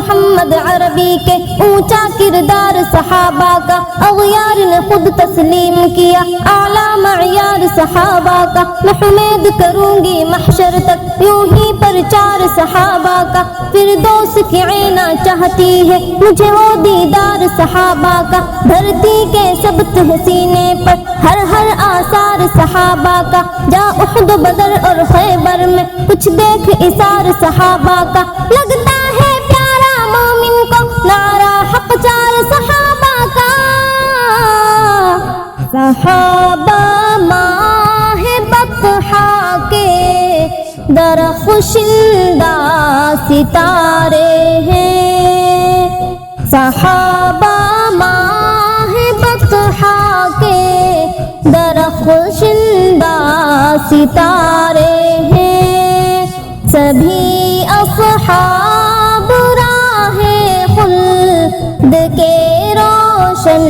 محمد عربی کے اونچا کردار صحابہ کا اغیار نے خود تسلیم کیا اعلیٰ معیار صحابہ کا میں حمید کروں گی محشر تک یوں ہی پرچار صحابہ کا فردوس کی عینا چاہتی ہے مجھے وہ دیدار صحابہ کا دھرتی کے ثبت ہے سینے پر ہر ہر آثار صحابہ کا جا احد بدر اور خیبر میں کچھ دیکھ اثار صحابہ کا لگتا ہے پیارا مومن کو نعرہ حق چار صحابہ کا صحابہ ماہ بطحا کے درخشندہ ستارے ہیں صحابہ ماہ بطحا کے درخشندہ ستارے ہیں سبھی اصحاب راہ خلد کے روشن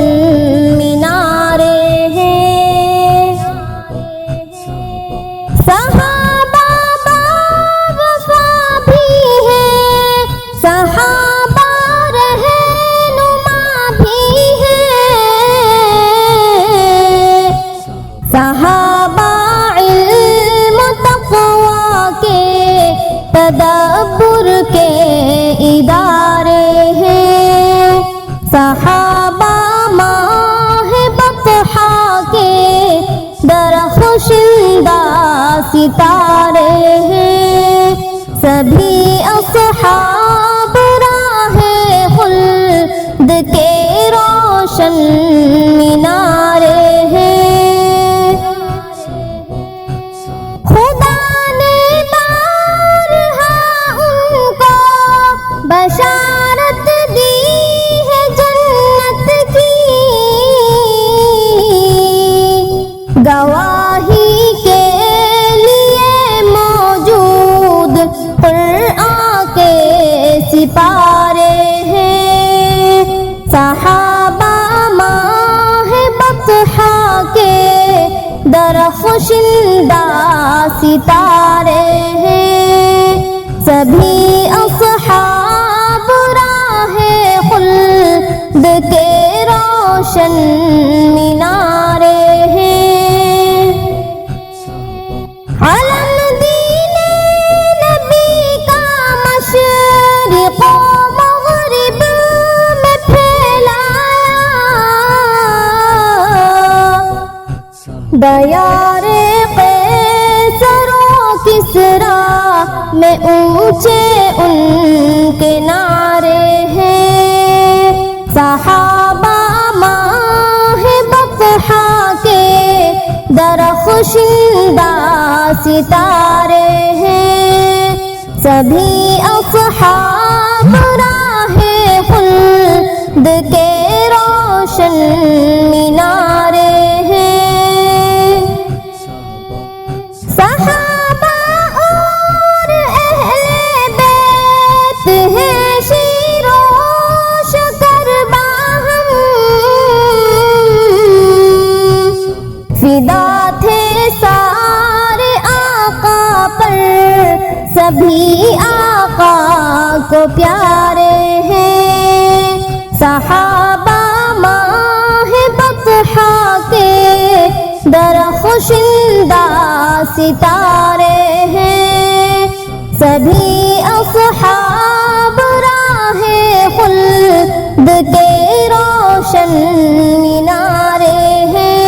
مینارے ہیں صحابہ باوفا بھی ہیں صحابہ رہنما بھی ہیں صحابہ علم تقوی کے تدبر کے ادارے ہیں صحابہ ماہ بطحا کے درخشندہ ستارے ہیں سبھی اصحاب راہ خلد کے روشن مینارے ہیں خدا نے بارہا ان کو بشارت دی ہے جنت کی گواہی کے لیے موجود قرآن کے سپارے ہیں صحابہ ماہ بطحا کے درخشندہ ستارے ہیں سبھی اصحاب راہ خلد کے روشن مینارے ہیں علم دین نبی کا مشرق و مغرب میں پھیلایا دیار قیصر و کسریٰ میں اونچے ان کے نعرے ہیں صحابہ ماہ بطحا کے درخشندہ ستارے ہیں سبھی اصحاب راہ خلد کے روشن مینارے ہیں صحابہ اور اہل بیت ہیں شیر و شکر باہم فدا تھے سارے آقا پر سبھی آقا کو پیارے ہیں صحابہ ماہ بطحا کے درخشندہ ستارے ہیں سبھی اصحاب راہ خلد کے روشن مینارے ہیں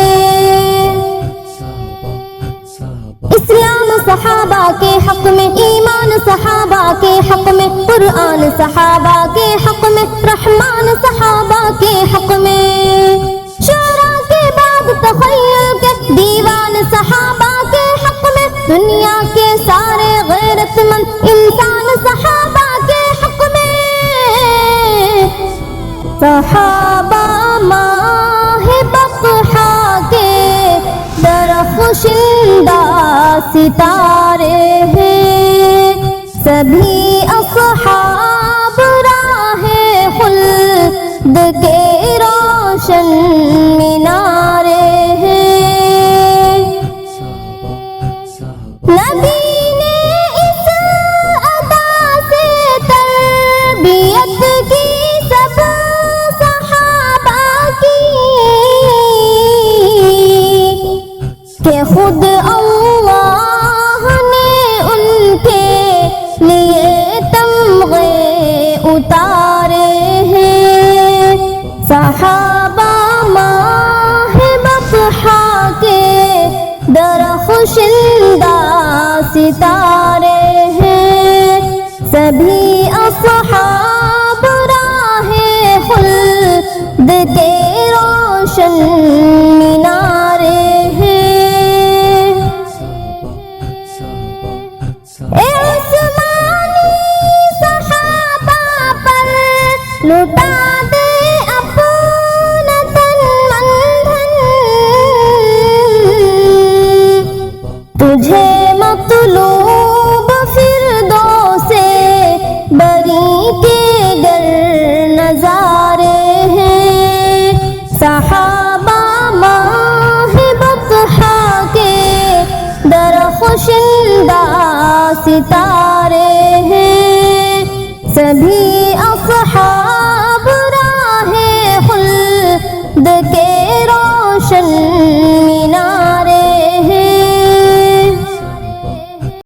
اسلام صحابہ کے حق میں ایمان صحابہ کے حق میں قرآن صحابہ کے حق میں رحمان صحابہ کے حق میں شعرا کے بعد تخیل کے دیوان صحابہ کے حق میں دنیا کے سارے غیرت مند انسان صحابہ کے حق میں صحابہ ماہ بطحا کے درخشندہ ستارے ہیں سبھی اصحاب راہ خلد کے روشن مینارے ہیں نبی نے اس ادا سے تربیت کہ خود اللہ نے ان کے لیے تمغے اتارے ہیں. صحابہ ماہ بطحا کے درخشندہ ستارے ہیں. سبھی اصحاب راہ خلد کے روشن مینارے ہیں. اے عثمانی صحابہ پر لٹا دے اپنا تن من دھن. تجھے مطلوب فردوس بری کے گر نظارے ہیں. صحابہ ماہ بطحا کے درخشندہ ستارے ہیں. سبھی اصحاب راہ خلد کے